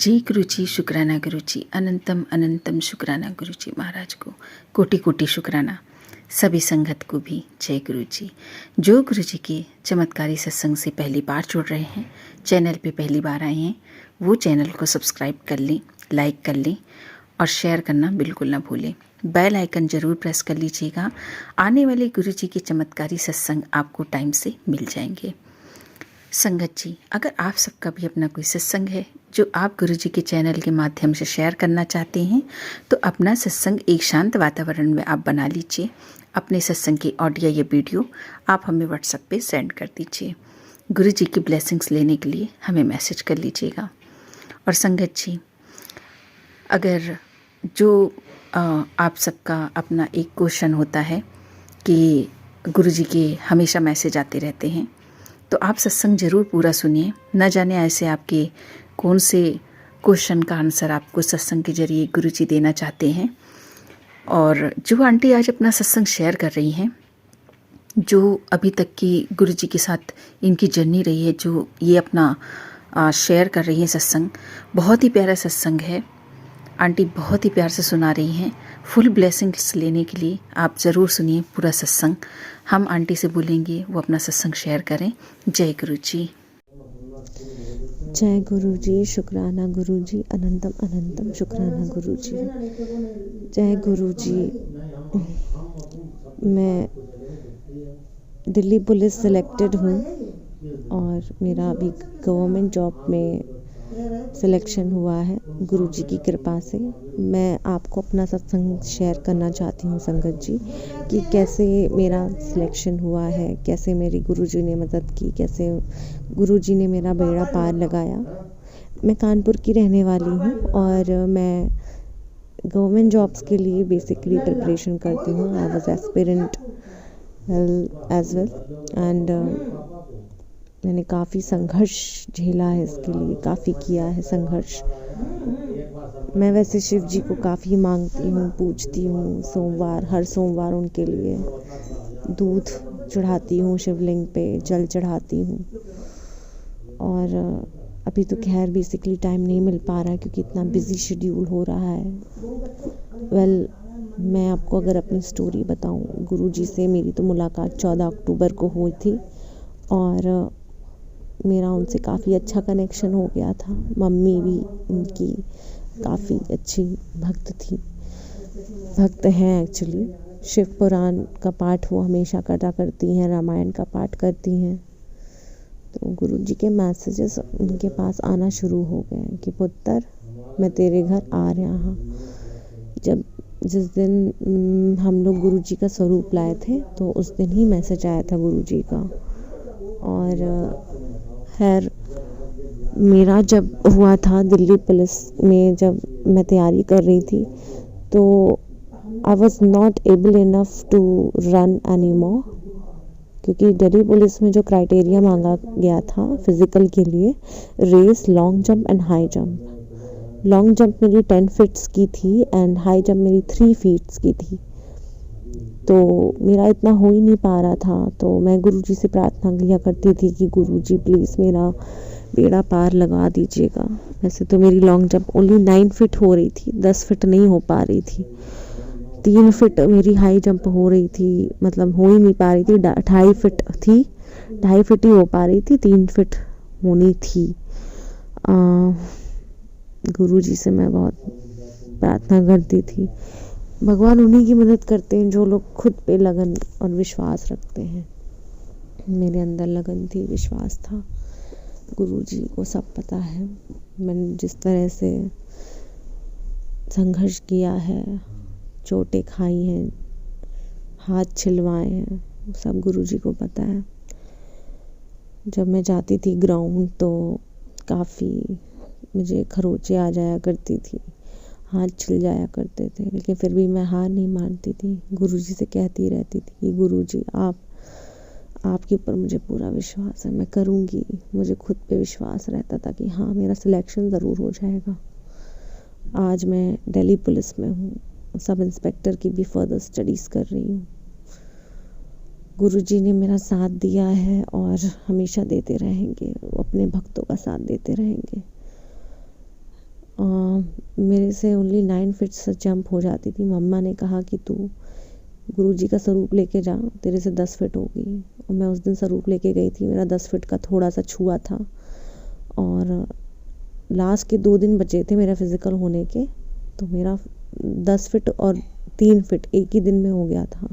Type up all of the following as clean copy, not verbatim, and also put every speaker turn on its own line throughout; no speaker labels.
जय गुरुजी, शुक्राना गुरुजी, अनंतम अनंतम शुक्राना गुरुजी महाराज को, कोटि कोटि शुक्राना। सभी संगत को भी जय गुरुजी। जो गुरुजी के चमत्कारी सत्संग से पहली बार जुड़ रहे हैं, चैनल पे पहली बार आए हैं, वो चैनल को सब्सक्राइब कर लें, लाइक कर लें और शेयर करना बिल्कुल ना भूलें। बेल आइकन ज़रूर प्रेस कर लीजिएगा। आने वाले गुरुजी के चमत्कारी सत्संग आपको टाइम से मिल जाएंगे। संगत जी, अगर आप सबका भी अपना कोई सत्संग है जो आप गुरुजी के चैनल के माध्यम से शेयर करना चाहते हैं, तो अपना सत्संग एक शांत वातावरण में आप बना लीजिए। अपने सत्संग की ऑडियो या वीडियो आप हमें व्हाट्सएप पे सेंड कर दीजिए। गुरुजी की ब्लेसिंग्स लेने के लिए हमें मैसेज कर लीजिएगा। और संगत जी, अगर जो आप सबका अपना एक क्वेश्चन होता है कि गुरुजी के हमेशा मैसेज आते रहते हैं, तो आप सत्संग ज़रूर पूरा सुनिए। न जाने ऐसे आपके कौन से क्वेश्चन का आंसर आपको सत्संग के जरिए गुरुजी देना चाहते हैं। और जो आंटी आज अपना सत्संग शेयर कर रही हैं, जो अभी तक की गुरुजी के साथ इनकी जर्नी रही है, जो ये अपना शेयर कर रही हैं सत्संग, बहुत ही प्यारा सत्संग है। आंटी बहुत ही प्यार से सुना रही हैं। फुल ब्लेसिंग्स लेने के लिए आप ज़रूर सुनिए पूरा सत्संग। हम आंटी से बोलेंगे वो अपना सत्संग शेयर करें। जय गुरुजी।
जय गुरुजी, शुक्राना गुरुजी, अनंतम अनंतम शुक्राना गुरुजी। जय गुरुजी। मैं दिल्ली पुलिस सेलेक्टेड हूँ और मेरा अभी गवर्नमेंट जॉब में सिलेक्शन हुआ है गुरुजी की कृपा से। मैं आपको अपना सत्संग शेयर करना चाहती हूँ संगत जी, कि कैसे मेरा सिलेक्शन हुआ है, कैसे मेरी गुरुजी ने मदद की, कैसे गुरुजी ने मेरा बेड़ा पार लगाया। मैं कानपुर की रहने वाली हूँ और मैं गवर्नमेंट जॉब्स के लिए बेसिकली प्रिपरेशन करती हूँ। I was aspirant as well and मैंने काफ़ी संघर्ष झेला है इसके लिए, काफ़ी किया है संघर्ष। मैं वैसे शिव जी को काफ़ी मांगती हूँ, पूजती हूँ। हर सोमवार उनके लिए दूध चढ़ाती हूँ, शिवलिंग पे जल चढ़ाती हूँ। और अभी तो खैर बेसिकली टाइम नहीं मिल पा रहा है क्योंकि इतना बिजी शेड्यूल हो रहा है। मैं आपको अगर अपनी स्टोरी बताऊँ, गुरुजी से मेरी तो मुलाकात 14 अक्टूबर को हुई थी और मेरा उनसे काफ़ी अच्छा कनेक्शन हो गया था। मम्मी भी उनकी काफ़ी अच्छी भक्त हैं एक्चुअली। शिव पुराण का पाठ वो हमेशा करती हैं, रामायण का पाठ करती हैं। तो गुरुजी के मैसेजेस उनके पास आना शुरू हो गए कि पुत्र, मैं तेरे घर आ रहा हूँ। जिस दिन हम लोग गुरुजी का स्वरूप लाए थे, तो उस दिन ही मैसेज आया था गुरुजी का। और खैर मेरा जब हुआ था दिल्ली पुलिस में, जब मैं तैयारी कर रही थी, तो I was not able enough to run any more, क्योंकि दिल्ली पुलिस में जो क्राइटेरिया मांगा गया था फिज़िकल के लिए, race, long jump and high jump. Long jump मेरी 10 फीट्स की थी एंड हाई जंप मेरी 3 फीट्स की थी। तो मेरा इतना हो ही नहीं पा रहा था। तो मैं गुरुजी से प्रार्थना किया करती थी कि गुरुजी प्लीज़ मेरा बेड़ा पार लगा दीजिएगा। वैसे तो मेरी लॉन्ग जंप ओनली 9 फीट हो रही थी, 10 फीट नहीं हो पा रही थी। 3 फीट मेरी हाई जंप हो रही थी, मतलब हो ही नहीं पा रही थी। 2.5 फीट थी, 2.5 फीट ही हो पा रही थी, 3 फीट होनी थी। गुरुजी से मैं बहुत प्रार्थना करती थी। भगवान उन्हीं की मदद करते हैं जो लोग खुद पे लगन और विश्वास रखते हैं। मेरे अंदर लगन थी, विश्वास था। गुरुजी को सब पता है मैंने जिस तरह से संघर्ष किया है, चोटें खाई हैं, हाथ छिलवाए हैं, सब गुरुजी को पता है। जब मैं जाती थी ग्राउंड तो काफ़ी मुझे खरोंचे आ जाया करती थी, हाथ छिल जाया करते थे, लेकिन फिर भी मैं हार नहीं मानती थी। गुरुजी से कहती रहती थी कि गुरुजी आपके ऊपर मुझे पूरा विश्वास है, मैं करूँगी। मुझे खुद पे विश्वास रहता था कि हाँ, मेरा सिलेक्शन ज़रूर हो जाएगा। आज मैं दिल्ली पुलिस में हूँ, सब इंस्पेक्टर की भी फर्दर स्टडीज़ कर रही हूँ। गुरुजी ने मेरा साथ दिया है और हमेशा देते रहेंगे। वो अपने भक्तों का साथ देते रहेंगे। मेरे से ओनली 9 फीट्स जंप हो जाती थी। मम्मा ने कहा कि तू गुरुजी का स्वरूप लेके जा, तेरे से 10 फीट होगी। और मैं उस दिन स्वरूप लेके गई थी, मेरा 10 फीट का थोड़ा सा छुआ था। और लास्ट के 2 दिन बचे थे मेरा फिज़िकल होने के, तो मेरा 10 फीट और 3 फीट एक ही दिन में हो गया था।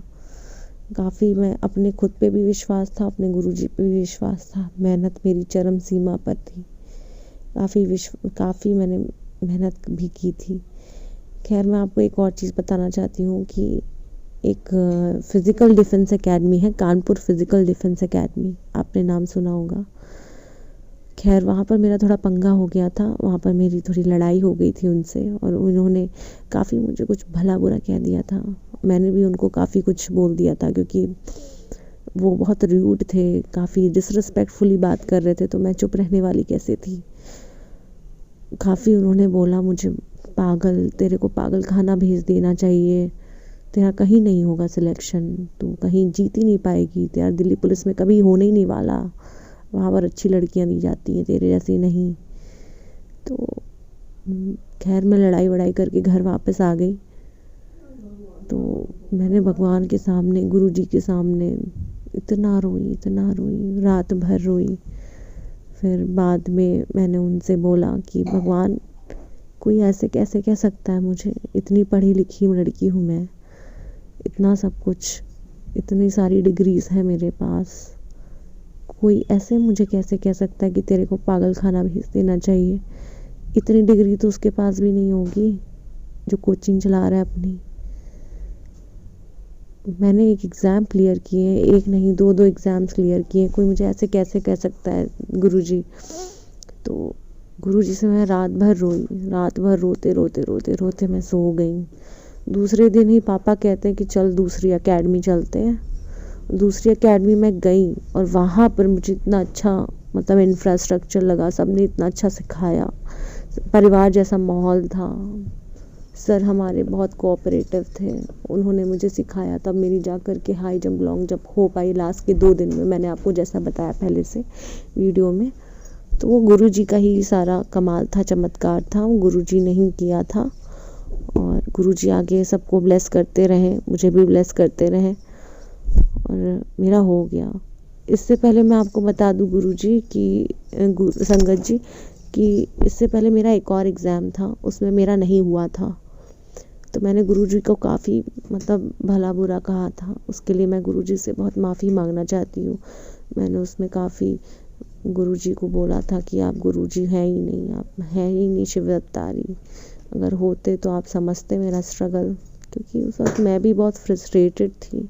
काफ़ी मैं अपने खुद पे भी विश्वास था, अपने गुरुजी पे भी विश्वास था। मेहनत मेरी चरम सीमा पर थी, काफ़ी मैंने मेहनत भी की थी। खैर, मैं आपको एक और चीज़ बताना चाहती हूँ कि एक फ़िज़िकल डिफेंस एकेडमी है, कानपुर फ़िज़िकल डिफेंस एकेडमी, आपने नाम सुना होगा। खैर, वहाँ पर मेरा थोड़ा पंगा हो गया था, वहाँ पर मेरी थोड़ी लड़ाई हो गई थी उनसे, और उन्होंने काफ़ी मुझे कुछ भला बुरा कह दिया था। मैंने भी उनको काफ़ी कुछ बोल दिया था, क्योंकि वो बहुत रूड थे, काफ़ी डिसरिस्पेक्टफुली बात कर रहे थे, तो मैं चुप रहने वाली कैसे थी। काफ़ी उन्होंने बोला मुझे, पागल, तेरे को पागल खाना भेज देना चाहिए, तेरा कहीं नहीं होगा सिलेक्शन, तू कहीं जीत ही नहीं पाएगी, तेरा दिल्ली पुलिस में कभी होने ही नहीं वाला, वहाँ पर अच्छी लड़कियाँ दी जाती हैं, तेरे जैसी नहीं। तो खैर, मैं लड़ाई वड़ाई करके घर वापस आ गई। तो मैंने भगवान के सामने, गुरुजी के सामने इतना रोई, रात भर रोई। फिर बाद में मैंने उनसे बोला कि भगवान, कोई ऐसे कैसे कह सकता है मुझे, इतनी पढ़ी लिखी लड़की हूँ मैं, इतना सब कुछ, इतनी सारी डिग्रीज है मेरे पास, कोई ऐसे मुझे कैसे कह सकता है कि तेरे को पागल खाना भेज देना चाहिए। इतनी डिग्री तो उसके पास भी नहीं होगी जो कोचिंग चला रहा है अपनी। मैंने एक एग्ज़ाम क्लियर किए, एक नहीं 2 एग्ज़ाम्स क्लियर किए, कोई मुझे ऐसे कैसे कह सकता है गुरुजी। तो गुरुजी से मैं रात भर रोई, रात भर रोते मैं सो गई। दूसरे दिन ही पापा कहते हैं कि चल दूसरी एकेडमी चलते हैं। दूसरी एकेडमी में गई, और वहाँ पर मुझे इतना अच्छा मतलब इंफ्रास्ट्रक्चर लगा, सबने इतना अच्छा सिखाया, परिवार जैसा माहौल था। सर हमारे बहुत कोऑपरेटिव थे, उन्होंने मुझे सिखाया, तब मेरी जा कर के हाई जंप लॉन्ग जंप हो पाई लास्ट के 2 दिन में। मैंने आपको जैसा बताया पहले से वीडियो में, तो वो गुरुजी का ही सारा कमाल था, चमत्कार था, वो गुरुजी ने ही किया था। और गुरुजी आगे सबको ब्लेस करते रहे, मुझे भी ब्लेस करते रहे, और मेरा हो गया। इससे पहले मैं आपको बता दूं गुरुजी की, संगत जी, कि इससे पहले मेरा एक और एग्ज़ाम था, उसमें मेरा नहीं हुआ था। तो मैंने गुरुजी को काफ़ी मतलब भला बुरा कहा था, उसके लिए मैं गुरुजी से बहुत माफ़ी मांगना चाहती हूँ। मैंने उसमें काफ़ी गुरुजी को बोला था कि आप गुरुजी हैं ही नहीं, आप हैं ही नहीं शिव अवतारी, अगर होते तो आप समझते मेरा स्ट्रगल। क्योंकि उस वक्त मैं भी बहुत फ्रस्ट्रेटेड थी,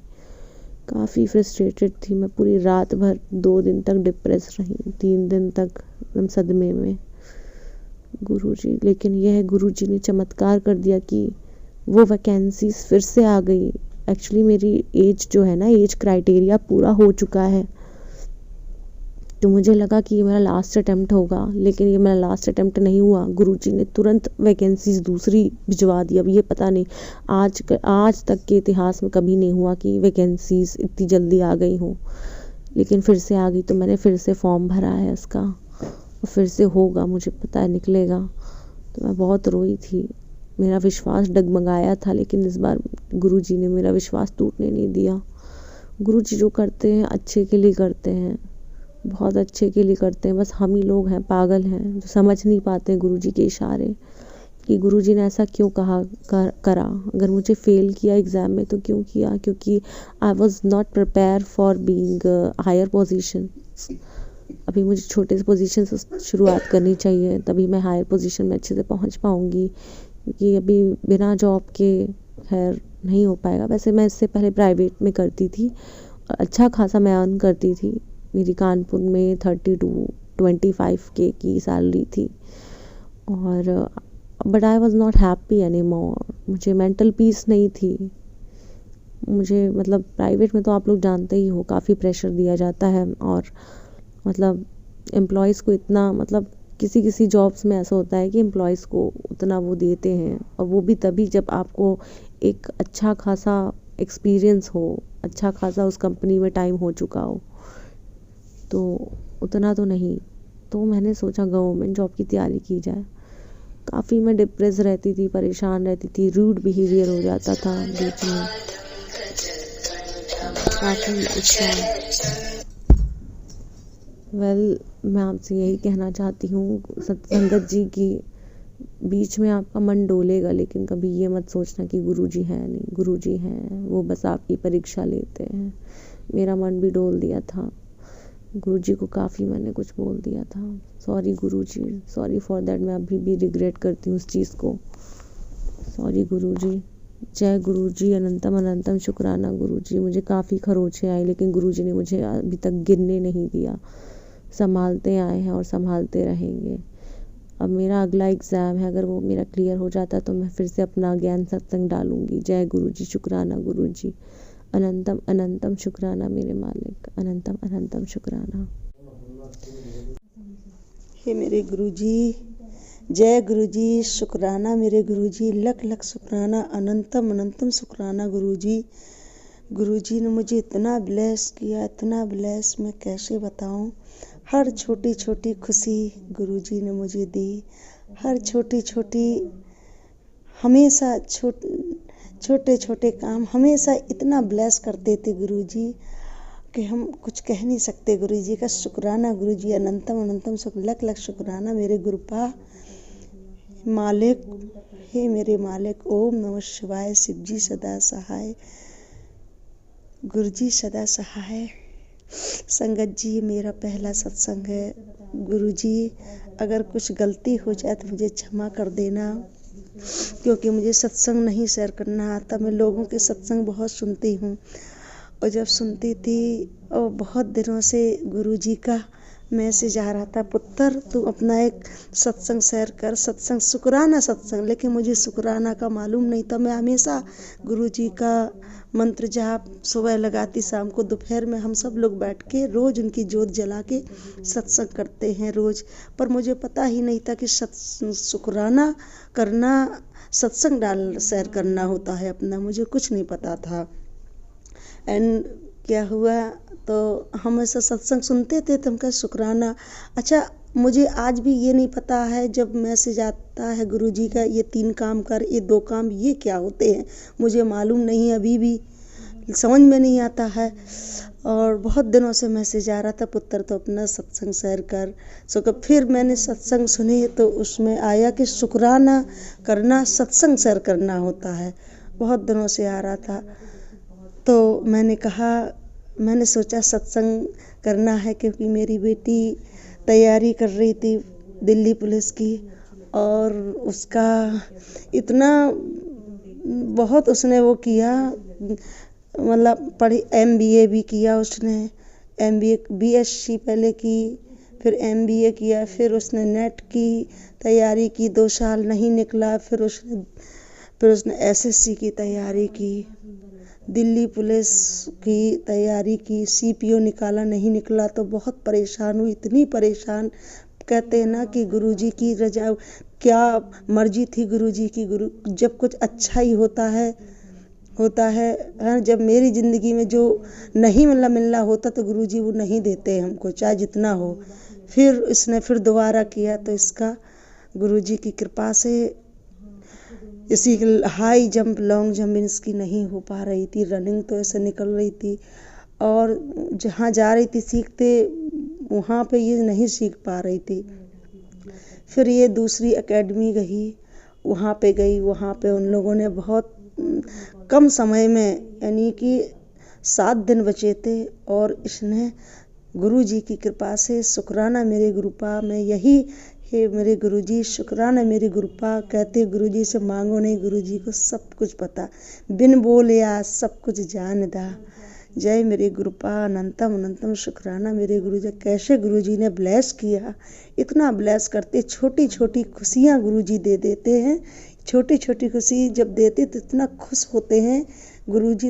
काफ़ी फ्रस्ट्रेटेड थी। मैं पूरी रात भर 2 दिन तक डिप्रेस रही, 3 दिन तक एकदम सदमे में। गुरुजी, लेकिन यह गुरुजी ने चमत्कार कर दिया कि वो वैकेंसीज फिर से आ गई। एक्चुअली मेरी एज जो है ना, एज क्राइटेरिया पूरा हो चुका है, तो मुझे लगा कि ये मेरा लास्ट अटेम्प्ट होगा, लेकिन ये मेरा लास्ट अटेम्प्ट नहीं हुआ। गुरुजी ने तुरंत वैकेंसीज दूसरी भिजवा दी। अब ये पता नहीं, आज तक के इतिहास में कभी नहीं हुआ कि वैकेंसीज इतनी जल्दी आ गई हों, लेकिन फिर से आ गई। तो मैंने फिर से फॉर्म भरा है इसका, और फिर से होगा, मुझे पता है निकलेगा। तो मैं बहुत रोई थी, मेरा विश्वास डगमगाया था, लेकिन इस बार गुरुजी ने मेरा विश्वास टूटने नहीं दिया। गुरुजी जो करते हैं अच्छे के लिए करते हैं, बहुत अच्छे के लिए करते हैं। बस हम ही लोग हैं, पागल हैं, जो समझ नहीं पाते हैं गुरुजी के इशारे, कि गुरुजी ने ऐसा क्यों करा। अगर मुझे फेल किया एग्ज़ाम में तो क्यों किया, क्योंकि I was not prepare for being higher position. अभी मुझे छोटे से पोजीशन से शुरुआत करनी चाहिए, तभी मैं हायर पोजीशन में अच्छे से पहुंच पाऊंगी, क्योंकि अभी बिना जॉब के खैर नहीं हो पाएगा। वैसे मैं इससे पहले प्राइवेट में करती थी, अच्छा खासा मैं अर्न करती थी। मेरी कानपुर में 30 to 25 के की सैलरी थी, और but I was not happy any more. मुझे मेंटल पीस नहीं थी। मुझे मतलब प्राइवेट में तो आप लोग जानते ही हो, काफ़ी प्रेशर दिया जाता है, और मतलब एम्प्लॉयज़ को इतना, मतलब किसी जॉब्स में ऐसा होता है कि एम्प्लॉयज़ को उतना वो देते हैं, और वो भी तभी जब आपको एक अच्छा खासा एक्सपीरियंस हो, अच्छा खासा उस कंपनी में टाइम हो चुका हो, तो उतना तो नहीं। तो मैंने सोचा गवर्नमेंट जॉब की तैयारी की जाए। काफ़ी मैं डिप्रेस रहती थी, परेशान रहती थी, रूड बिहेवियर हो जाता था बीच में, काफ़ी अच्छा। मैं आपसे यही कहना चाहती हूँ सत्संगत जी की बीच में आपका मन डोलेगा, लेकिन कभी ये मत सोचना कि गुरुजी है नहीं, गुरुजी हैं, वो बस आपकी परीक्षा लेते हैं। मेरा मन भी डोल दिया था, गुरुजी को काफ़ी मैंने कुछ बोल दिया था। Sorry Guruji, sorry for that. मैं अभी भी रिग्रेट करती हूँ उस चीज़ को। सॉरी गुरुजी। जय गुरुजी, अनंतम अनंतम शुक्राना गुरुजी। मुझे काफ़ी खरोंचे आई, लेकिन गुरुजी ने मुझे अभी तक गिरने नहीं दिया। संभालते आए हैं और संभालते रहेंगे। अब मेरा अगला एग्ज़ाम है, अगर वो मेरा क्लियर हो जाता तो मैं फिर से अपना ज्ञान सत्संग डालूंगी। जय गुरुजी, शुक्राना गुरुजी। अनंतम अनंतम शुक्राना मेरे मालिक, अनंतम अनंतम शुक्राना।
हे मेरे गुरुजी, जय गुरुजी, शुक्राना मेरे गुरुजी, लख लख शुक्राना, अनंतम अनंतम शुक्राना गुरुजी। गुरुजी ने मुझे इतना ब्लेस किया, इतना ब्लेस, मैं कैसे बताऊं। हर छोटी छोटी खुशी गुरुजी ने मुझे दी, हर छोटी छोटी, हमेशा छोटे छोटे काम हमेशा इतना ब्लेस करते थे गुरुजी कि हम कुछ कह नहीं सकते। गुरुजी का शुक्राना गुरुजी, अनंतम अनंतम लख लख शुक्राना मेरे गुरुपा मालिक। हे मेरे मालिक, ओम नमः शिवाय। शिव जी सदा सहाय, गुरुजी सदा सहाय। संगत जी, मेरा पहला सत्संग है। गुरुजी, अगर कुछ गलती हो जाए तो मुझे क्षमा कर देना, क्योंकि मुझे सत्संग नहीं शेयर करना आता। मैं लोगों के सत्संग बहुत सुनती हूँ, और जब सुनती थी और बहुत दिनों से गुरुजी का मैसेज आ रहा था, पुत्र तू अपना एक सत्संग शेयर कर, सत्संग शुक्राना सत्संग। लेकिन मुझे शुक्राना का मालूम नहीं था। मैं हमेशा गुरुजी का मंत्र जाप सुबह लगाती, शाम को, दोपहर में हम सब लोग बैठ के रोज़ उनकी जोत जला के सत्संग करते हैं रोज़। पर मुझे पता ही नहीं था कि शुक्राना करना सत्संग शेयर करना होता है अपना, मुझे कुछ नहीं पता था। एंड क्या हुआ, तो हम ऐसा सत्संग सुनते थे तो हम कहा शुक्राना। अच्छा, मुझे आज भी ये नहीं पता है, जब मैसेज आता है गुरुजी का, ये 3 काम कर, ये 2 काम, ये क्या होते हैं, मुझे मालूम नहीं, अभी भी समझ में नहीं आता है। और बहुत दिनों से मैसेज आ रहा था, पुत्र तो अपना सत्संग शेयर कर। फिर मैंने सत्संग सुने तो उसमें आया कि शुक्राना करना सत्संग शेयर करना होता है। बहुत दिनों से आ रहा था, तो मैंने सोचा सत्संग करना है, क्योंकि मेरी बेटी तैयारी कर रही थी दिल्ली पुलिस की, और उसका इतना बहुत उसने वो किया, मतलब पढ़ी, MBA भी किया उसने, MBA BSc पहले की, फिर MBA किया, फिर उसने नेट की तैयारी की, 2 साल नहीं निकला, फिर उसने SSC की तैयारी की, दिल्ली पुलिस की तैयारी की, CPO निकाला, नहीं निकला, तो बहुत परेशान हुई, इतनी परेशान। कहते हैं ना कि गुरुजी की रजा, क्या मर्जी थी गुरुजी की। गुरु जब कुछ अच्छा ही होता है जब मेरी ज़िंदगी में जो नहीं मिलना होता तो गुरुजी वो नहीं देते हमको, चाहे जितना हो। फिर इसने फिर दोबारा किया, तो इसका गुरुजी की कृपा से इसी हाई जंप लॉन्ग जंप इसकी नहीं हो पा रही थी, रनिंग तो ऐसे निकल रही थी, और जहाँ जा रही थी सीखते, वहाँ पे ये नहीं सीख पा रही थी। फिर ये दूसरी एकेडमी गई, वहाँ पे उन लोगों ने बहुत कम समय में, यानी कि 7 दिन बचे थे, और इसने गुरुजी की कृपा से, शुक्राना मेरे गुरुपा में यही, हे मेरे गुरुजी, शुक्राना मेरे गुरुपा। कहते गुरुजी से मांगो नहीं, गुरुजी को सब कुछ पता, बिन बोले आज सब कुछ जानदा। जय मेरे गुरुपा, अनंतम अनंतम शुक्राना मेरे गुरुजी। कैसे गुरुजी ने ब्लेस किया, इतना ब्लेस करते, छोटी छोटी खुशियाँ गुरुजी दे देते हैं। छोटी छोटी खुशी जब देते तो इतना खुश होते हैं गुरुजी।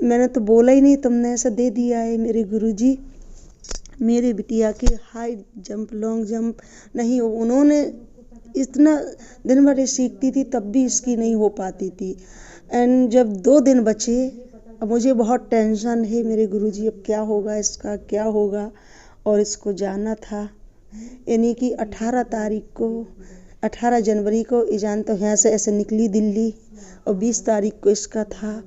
मैंने तो बोला ही नहीं, तुमने ऐसा दे दिया है मेरे गुरुजी। मेरे बिटिया की हाई जंप लॉन्ग जंप नहीं हो, उन्होंने इतना दिन भर सीखती थी तब भी इसकी नहीं हो पाती थी। एंड जब 2 दिन बचे, अब मुझे बहुत टेंशन है मेरे गुरुजी, अब क्या होगा इसका, क्या होगा, और इसको जाना था यानी कि 18 जनवरी को ईजान तो यहाँ से ऐसे निकली दिल्ली, और 20 तारीख को इसका था।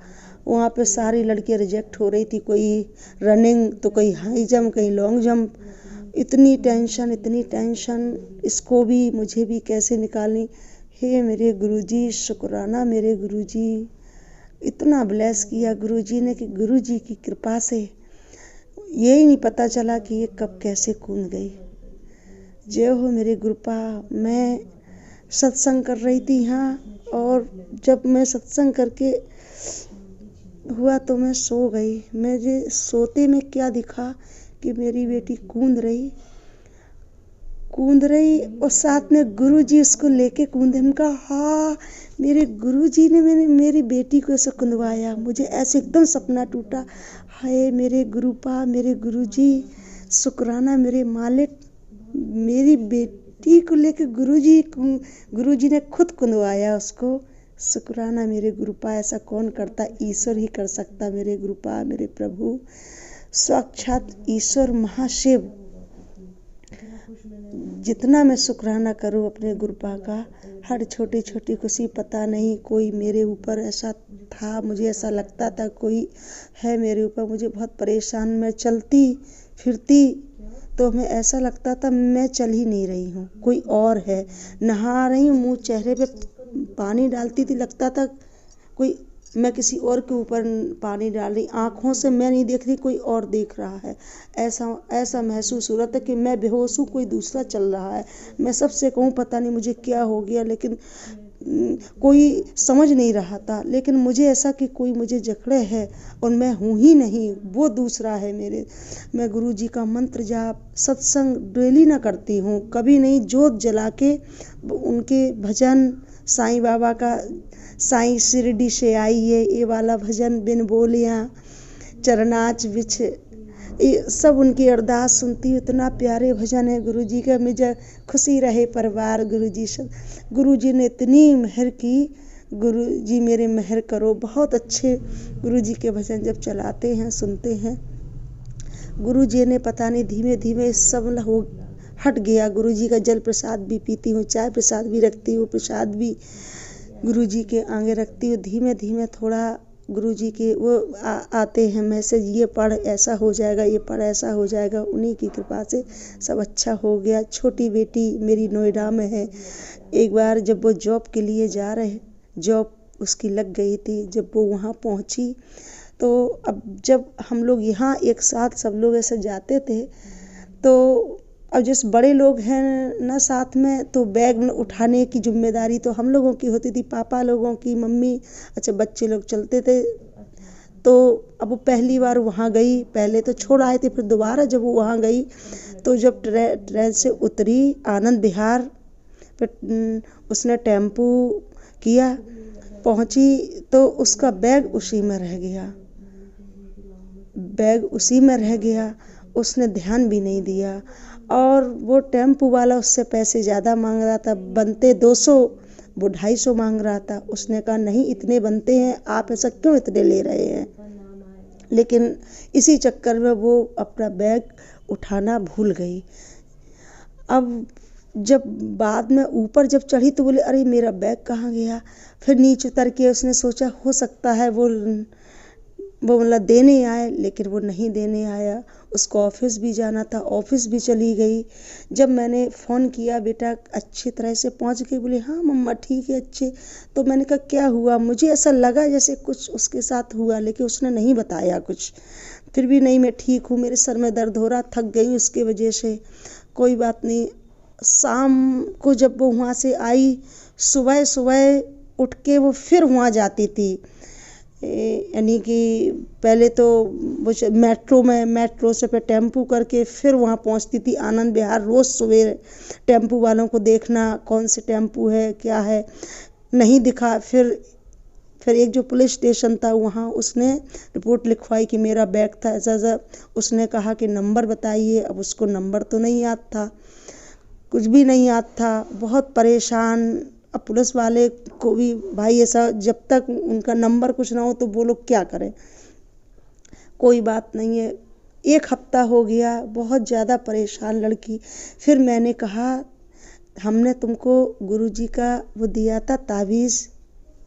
वहाँ पे सारी लड़कियाँ रिजेक्ट हो रही थी, कोई रनिंग तो कोई हाई जंप, कहीं लॉन्ग जंप। इतनी टेंशन, इसको भी मुझे भी कैसे निकालनी। हे मेरे गुरुजी, शुक्राना मेरे गुरुजी, इतना ब्लेस किया गुरुजी ने कि गुरुजी की कृपा से यही नहीं पता चला कि ये कब कैसे कूद गई। जय हो मेरे गुरुपा। मैं सत्संग कर रही थी यहाँ, और जब मैं सत्संग करके हुआ तो मैं सो गई। मुझे सोते में क्या दिखा कि मेरी बेटी कूद रही और साथ में गुरुजी उसको लेके कूदे। उनका हाँ, मेरे गुरुजी ने मेरी बेटी को ऐसे कुंदवाया। मुझे ऐसे एकदम सपना टूटा, हाय मेरे गुरुपा, मेरे गुरुजी, शुक्राना मेरे मालिक, मेरी बेटी को लेके गुरुजी ने खुद कुंदवाया उसको। शुक्राना मेरे गुरुपा, ऐसा कौन करता, ईश्वर ही कर सकता मेरे गुरुपा, मेरे प्रभु, साक्षात ईश्वर महाशिव। जितना मैं शुक्राना करूं अपने गुरुपा का, हर छोटी छोटी खुशी, पता नहीं कोई मेरे ऊपर ऐसा था, मुझे ऐसा लगता था कोई है मेरे ऊपर। मुझे बहुत परेशान, मैं चलती फिरती तो मैं ऐसा लगता था मैं चल ही नहीं रही हूँ, कोई और है। नहा रही हूँ, मुँह चेहरे पे पानी डालती थी, लगता था कोई मैं किसी और के ऊपर पानी डाल रही। आँखों से मैं नहीं देख रही, कोई और देख रहा है। ऐसा महसूस हो रहा था कि मैं बेहोश हूँ, कोई दूसरा चल रहा है। मैं सबसे कहूँ पता नहीं मुझे क्या हो गया, लेकिन कोई समझ नहीं रहा था। लेकिन मुझे ऐसा कि कोई मुझे जकड़े है और मैं हूँ ही नहीं, वो दूसरा है मेरे। मैं गुरुजी का मंत्र जाप सत्संग डेली ना करती हूँ, कभी नहीं। जोत जला के उनके भजन, साईं बाबा का साईं शिरडी से आई है, ये वाला भजन, बिन बोलियाँ चरनाच बिछ, ये सब उनकी अरदास सुनती हूँ। इतना प्यारे भजन है गुरुजी का। मुझे खुशी रहे परिवार गुरुजी से। गुरुजी ने इतनी मेहर की, गुरुजी मेरे मेहर करो। बहुत अच्छे गुरुजी के भजन जब चलाते हैं, सुनते हैं। गुरुजी ने पता नहीं धीमे धीमे सब हो हट गया। गुरुजी का जल प्रसाद भी पीती हूँ, चाय प्रसाद भी रखती हूँ, प्रसाद भी गुरुजी के आगे रखती हूँ। धीमे धीमे थोड़ा गुरुजी के वो आते हैं मैसेज, ये पढ़ ऐसा हो जाएगा, ये पढ़ ऐसा हो जाएगा। उन्हीं की कृपा से सब अच्छा हो गया। छोटी बेटी मेरी नोएडा में है। एक बार जब वो जॉब के लिए जा रहे, जॉब उसकी लग गई थी, जब वो वहाँ पहुँची तो अब जब हम लोग यहाँ एक साथ सब लोग ऐसे जाते थे, तो अब जैसे बड़े लोग हैं ना साथ में, तो बैग उठाने की जिम्मेदारी तो हम लोगों की होती थी, पापा लोगों की, मम्मी, अच्छा बच्चे लोग चलते थे। तो अब वो पहली बार वहाँ गई, पहले तो छोड़ आए थे, फिर दोबारा जब वो वहाँ गई तो जब ट्रेन से उतरी आनंद विहार, फिर उसने टेम्पू किया, पहुँची तो उसका बैग उसी में रह गया। उसने ध्यान भी नहीं दिया, और वो टेम्पू वाला उससे पैसे ज़्यादा मांग रहा था। बनते 200, वो 250 मांग रहा था। उसने कहा नहीं इतने बनते हैं, आप ऐसा क्यों इतने ले रहे हैं। लेकिन इसी चक्कर में वो अपना बैग उठाना भूल गई। अब जब बाद में ऊपर जब चढ़ी तो बोले अरे मेरा बैग कहाँ गया। फिर नीचे उतर के उसने सोचा हो सकता है वो मतलब देने आए, लेकिन वो नहीं देने आया। उसको ऑफिस भी जाना था, ऑफिस भी चली गई। जब मैंने फ़ोन किया, बेटा अच्छी तरह से पहुंच गई, बोली हाँ मम्मा ठीक है अच्छे। तो मैंने कहा क्या हुआ, मुझे ऐसा लगा जैसे कुछ उसके साथ हुआ, लेकिन उसने नहीं बताया कुछ। फिर भी नहीं मैं ठीक हूँ, मेरे सर में दर्द हो रहा, थक गई उसके वजह से, कोई बात नहीं। शाम को जब वो वहाँ से आई, सुबह उठ के वो फिर वहाँ जाती थी। यानी कि पहले तो वो मेट्रो से फिर टेम्पू करके फिर वहाँ पहुँचती थी आनंद विहार। रोज़ सुबह टेम्पू वालों को देखना कौन से टेम्पू है क्या है, नहीं दिखा। फिर एक जो पुलिस स्टेशन था वहाँ उसने रिपोर्ट लिखवाई कि मेरा बैग था ऐसा। उसने कहा कि नंबर बताइए। अब उसको नंबर तो नहीं याद था, कुछ भी नहीं याद था, बहुत परेशान। अब पुलिस वाले को भी भाई ऐसा जब तक उनका नंबर कुछ ना हो तो वो लोग क्या करें। कोई बात नहीं है, 1 हफ्ता हो गया, बहुत ज़्यादा परेशान लड़की। फिर मैंने कहा हमने तुमको गुरुजी का वो दिया था ताबीज़,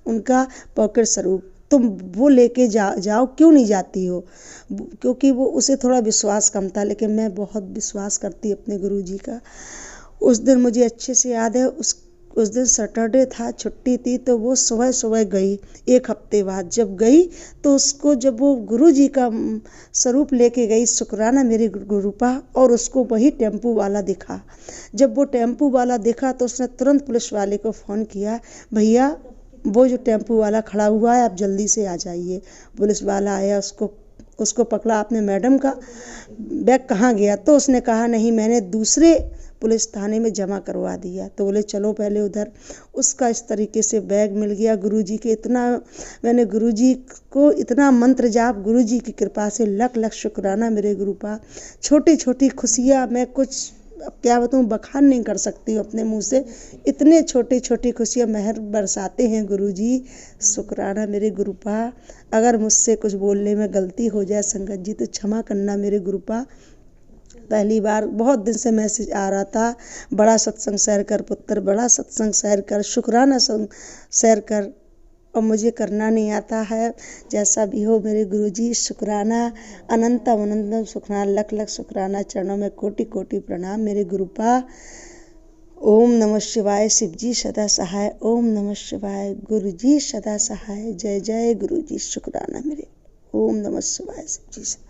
उनका पॉकेट स्वरूप, तुम वो लेके जाओ, क्यों नहीं जाती हो? क्योंकि वो उसे थोड़ा विश्वास कम था, लेकिन मैं बहुत विश्वास करती अपने गुरुजी का। उस दिन मुझे अच्छे से याद है, उस दिन सैटरडे था, छुट्टी थी, तो वो सुबह सुबह गई। 1 हफ्ते बाद जब गई तो उसको, जब वो गुरुजी का स्वरूप लेके गई, शुक्राना मेरे गुरुपा, और उसको वही टेम्पू वाला दिखा। जब वो टेम्पू वाला दिखा तो उसने तुरंत पुलिस वाले को फ़ोन किया, भैया वो जो टेम्पू वाला खड़ा हुआ है, आप जल्दी से आ जाइए। पुलिस वाला आया, उसको पकड़ा, आपने मैडम का बैग कहाँ गया? तो उसने कहा नहीं, मैंने दूसरे पुलिस थाने में जमा करवा दिया। तो बोले चलो पहले उधर। उसका इस तरीके से बैग मिल गया। गुरुजी के इतना, मैंने गुरुजी को इतना मंत्र जाप, गुरुजी की कृपा से लख लख शुक्राना मेरे गुरुपा। छोटी छोटी खुशियाँ, मैं कुछ अब क्या बताऊँ, बखान नहीं कर सकती हूँ अपने मुंह से। इतने छोटी छोटी खुशियाँ मेहर बरसाते हैं गुरुजी। शुक्राना मेरे गुरुपा। अगर मुझसे कुछ बोलने में गलती हो जाए संगत जी तो क्षमा करना मेरे गुरुपा। पहली बार बहुत दिन से मैसेज आ रहा था, बड़ा सत्संग शेयर कर पुत्र, बड़ा सत्संग शेयर कर, शुक्राना शेयर कर, और मुझे करना नहीं आता है। जैसा भी हो मेरे गुरुजी, शुक्राना, अनंतम अनंतम शुक्राना, लख लख शुक्राना, चरणों में कोटि कोटि प्रणाम मेरे गुरुपा। ओम नमः शिवाय, शिवजी सदा सहाय। ओम नमः शिवाय, गुरुजी सदा सहाय। जय जय गुरुजी, शुक्राना मेरे। ओम नमः शिवाय, शिवजी सदा।